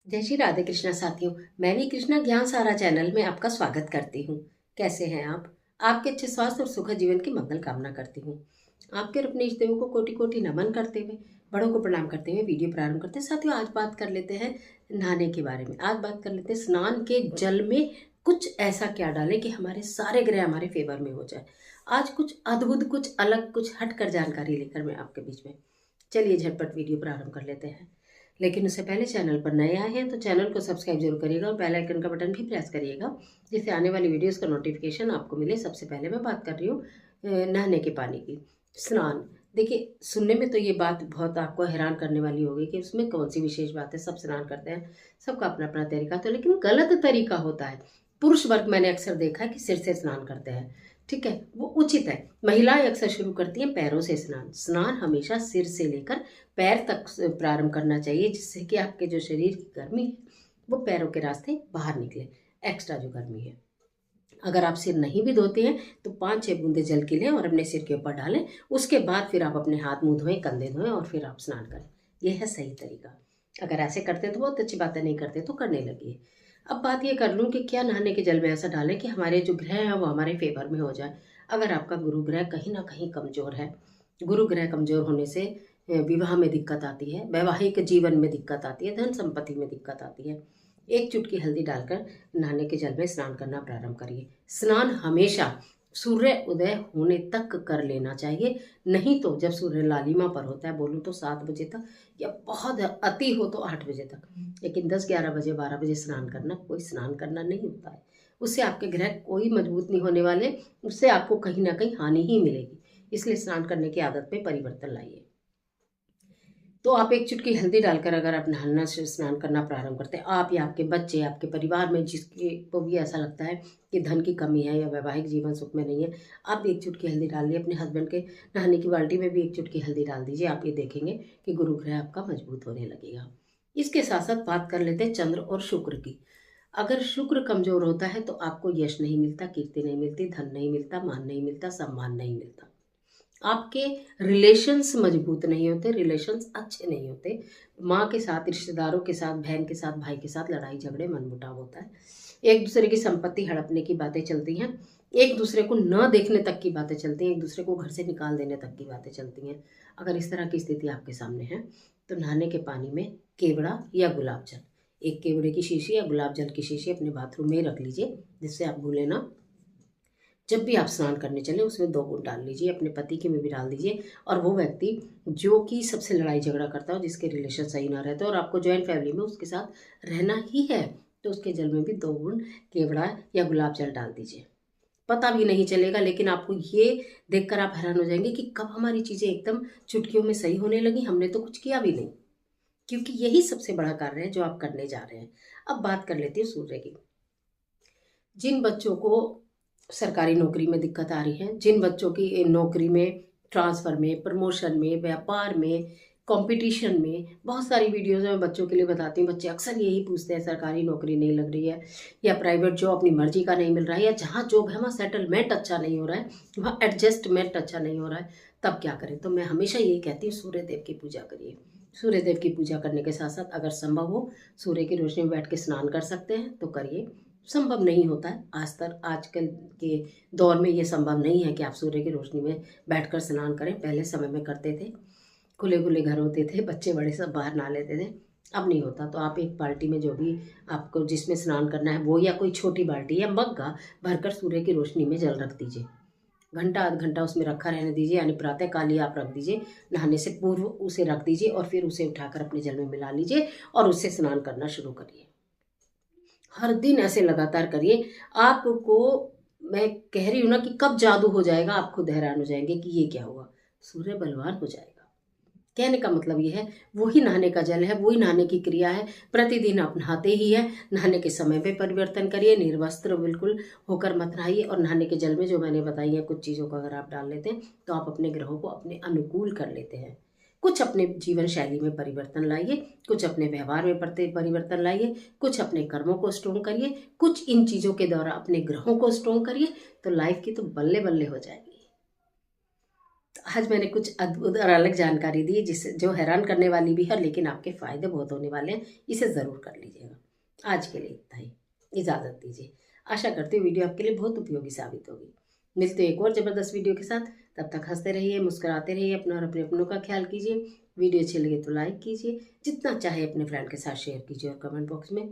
जय श्री राधे कृष्णा साथियों। मैं भी कृष्णा ज्ञान सारा चैनल में आपका स्वागत करती हूँ। कैसे हैं आप? आपके अच्छे स्वास्थ्य और सुखद जीवन की मंगल कामना करती हूँ। आपके और अपने इष्ट देवों को कोटि कोटि नमन करते हुए, बड़ों को प्रणाम करते हुए वीडियो प्रारंभ करते हैं। साथियों, आज बात कर लेते हैं नहाने के बारे में। आज बात कर लेते हैं स्नान के जल में कुछ ऐसा क्या डालें कि हमारे सारे ग्रह हमारे फेवर में हो जाए। आज कुछ अद्भुत, कुछ अलग, कुछ हटकर जानकारी लेकर मैं आपके बीच में। चलिए झटपट वीडियो प्रारंभ कर लेते हैं। लेकिन उससे पहले चैनल पर नए आए हैं तो चैनल को सब्सक्राइब जरूर करिएगा और बेल आइकन का बटन भी प्रेस करिएगा, जिससे आने वाली वीडियोस का नोटिफिकेशन आपको मिले। सबसे पहले मैं बात कर रही हूँ नहाने के पानी की, स्नान। देखिए, सुनने में तो ये बात बहुत आपको हैरान करने वाली होगी कि उसमें कौन सी विशेष बात है, सब स्नान करते हैं, सबका अपना अपना तरीका। तो लेकिन गलत तरीका होता है। पुरुष वर्ग मैंने अक्सर देखा है कि सिर से स्नान करते हैं। ठीक है, वो उचित है। महिलाएं अक्सर शुरू करती हैं पैरों से स्नान। स्नान हमेशा सिर से लेकर पैर तक प्रारंभ करना चाहिए, जिससे कि आपके जो शरीर की गर्मी है वो पैरों के रास्ते बाहर निकले। एक्स्ट्रा जो गर्मी है, अगर आप सिर नहीं भी धोते हैं तो 5-6 बूंदे जल की लें और अपने सिर के ऊपर डालें। उसके बाद फिर आप अपने हाथ मुंह धोएं, कंधे धोएं और फिर आप स्नान करें। यह है सही तरीका। अगर ऐसे करते हैं तो बहुत अच्छी बात है, नहीं करते तो करने लगिए। अब बात ये कर लूँ कि क्या नहाने के जल में ऐसा डालें कि हमारे जो ग्रह हैं वो हमारे फेवर में हो जाए। अगर आपका गुरु ग्रह कहीं ना कहीं कमजोर है, गुरु ग्रह कमजोर होने से विवाह में दिक्कत आती है, वैवाहिक जीवन में दिक्कत आती है, धन संपत्ति में दिक्कत आती है। एक चुटकी हल्दी डालकर नहाने के जल में स्नान करना प्रारंभ करिए। स्नान हमेशा सूर्य उदय होने तक कर लेना चाहिए। नहीं तो जब सूर्य लालिमा पर होता है, बोलूँ तो 7 बजे तक, या बहुत अति हो तो 8 बजे तक। लेकिन 10-11 बजे 12 बजे स्नान करना कोई स्नान करना नहीं होता है। उससे आपके ग्रह कोई मजबूत नहीं होने वाले, उससे आपको कहीं ना कहीं हानि ही मिलेगी। इसलिए स्नान करने की आदत में परिवर्तन लाइए। तो आप एक चुटकी हल्दी डालकर अगर आप नहाना से स्नान करना प्रारंभ करते हैं, आप या आपके बच्चे, आपके परिवार में जिसके को भी ऐसा लगता है कि धन की कमी है या वैवाहिक जीवन सुख में नहीं है, आप भी एक चुटकी हल्दी डाल लिए। अपने हस्बैंड के नहाने की बाल्टी में भी एक चुटकी हल्दी डाल दीजिए। आप ये देखेंगे कि गुरु ग्रह आपका मजबूत होने लगेगा। इसके साथ साथ बात कर लेते हैं चंद्र और शुक्र की। अगर शुक्र कमजोर होता है तो आपको यश नहीं मिलता, कीर्ति नहीं मिलती, धन नहीं मिलता, मान नहीं मिलता, सम्मान नहीं मिलता। आपके रिलेशंस मजबूत नहीं होते, रिलेशंस अच्छे नहीं होते। माँ के साथ, रिश्तेदारों के साथ, बहन के साथ, भाई के साथ लड़ाई झगड़े, मनमुटाव होता है। एक दूसरे की संपत्ति हड़पने की बातें चलती हैं। एक दूसरे को न देखने तक की बातें चलती हैं। एक दूसरे को घर से निकाल देने तक की बातें चलती हैं। अगर इस तरह की स्थिति आपके सामने है तो नहाने के पानी में केवड़ा या गुलाब जल, एक केवड़े की शीशी या गुलाब जल की शीशी अपने बाथरूम में रख लीजिए, जिससे आप भूले ना। जब भी आप स्नान करने चले उसमें 2 बूंद डाल लीजिए, अपने पति के में भी डाल दीजिए। और वो व्यक्ति जो कि सबसे लड़ाई झगड़ा करता हो, जिसके रिलेशन सही ना रहते और आपको जॉइंट फैमिली में उसके साथ रहना ही है, तो उसके जल में भी 2 बूंद केवड़ा या गुलाब जल डाल दीजिए। पता भी नहीं चलेगा, लेकिन आपको ये देखकर आप हैरान हो जाएंगे कि कब हमारी चीज़ें एकदम चुटकियों में सही होने लगी। हमने तो कुछ किया भी नहीं, क्योंकि यही सबसे बड़ा कार्य है जो आप करने जा रहे हैं। अब बात कर लेते हैं सूर्य की। जिन बच्चों को सरकारी नौकरी में दिक्कत आ रही है, जिन बच्चों की नौकरी में, ट्रांसफ़र में, प्रमोशन में, व्यापार में, कंपटीशन में, बहुत सारी वीडियोज़ में बच्चों के लिए बताती हूँ। बच्चे अक्सर यही पूछते हैं, सरकारी नौकरी नहीं लग रही है या प्राइवेट जॉब अपनी मर्जी का नहीं मिल रहा है, या जहाँ जॉब है वहाँ सेटलमेंट अच्छा नहीं हो रहा है, वहाँ एडजस्टमेंट अच्छा नहीं हो रहा है, तब क्या करें? तो मैं हमेशा यही कहती हूँ, सूर्य देव की पूजा करिए। सूर्य देव की पूजा करने के साथ साथ अगर संभव हो सूर्य की रोशनी में बैठ के स्नान कर सकते हैं तो करिए। संभव नहीं होता है, आजकल के दौर में ये संभव नहीं है कि आप सूर्य की रोशनी में बैठकर स्नान करें। पहले समय में करते थे, खुले खुले घर होते थे, बच्चे बड़े सब बाहर नहा लेते थे। अब नहीं होता। तो आप एक बाल्टी में जो भी आपको जिसमें स्नान करना है वो, या कोई छोटी बाल्टी या मग्गा भरकर सूर्य की रोशनी में जल रख दीजिए। घंटा आध घंटा उसमें रखा रहने दीजिए, यानी प्रातः काल ही आप रख दीजिए। नहाने से पूर्व उसे रख दीजिए और फिर उसे उठाकर अपने जल में मिला लीजिए और उससे स्नान करना शुरू करिए। हर दिन ऐसे लगातार करिए। आपको मैं कह रही हूँ ना कि कब जादू हो जाएगा, आप खुद हैरान हो जाएंगे कि ये क्या हुआ। सूर्य बलवान हो जाएगा। कहने का मतलब ये है, वही नहाने का जल है, वही नहाने की क्रिया है। प्रतिदिन आप नहाते ही है। नहाने के समय पे परिवर्तन करिए, निर्वस्त्र बिल्कुल होकर मत नहाइए। और नहाने के जल में जो मैंने बताई है कुछ चीज़ों को अगर आप डाल लेते हैं तो आप अपने ग्रहों को अपने अनुकूल कर लेते हैं। कुछ अपने जीवन शैली में परिवर्तन लाइए, कुछ अपने व्यवहार में परिवर्तन लाइए, कुछ अपने कर्मों को स्ट्रोंग करिए, कुछ इन चीज़ों के द्वारा अपने ग्रहों को स्ट्रोंग करिए, तो लाइफ की तो बल्ले बल्ले हो जाएगी। आज मैंने कुछ अद्भुत और अलग जानकारी दी जिससे जो हैरान करने वाली भी है, लेकिन आपके फ़ायदे बहुत होने वाले हैं। इसे ज़रूर कर लीजिएगा। आज के लिए इतना ही, इजाज़त दीजिए। आशा करती हूँ वीडियो आपके लिए बहुत उपयोगी साबित होगी। मिलते हैं एक और ज़बरदस्त वीडियो के साथ। तब तक हंसते रहिए, मुस्कुराते रहिए, अपना और अपने अपनों का ख्याल कीजिए। वीडियो अच्छी लगे तो लाइक कीजिए, जितना चाहे अपने फ्रेंड के साथ शेयर कीजिए, और कमेंट बॉक्स में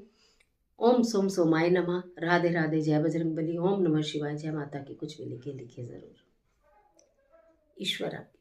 ओम सोम सोमाय नमः, राधे राधे, जय बजरंग बली, ओम नमः शिवाय, जय माता की कुछ भी लिखिए ज़रूर। ईश्वर आप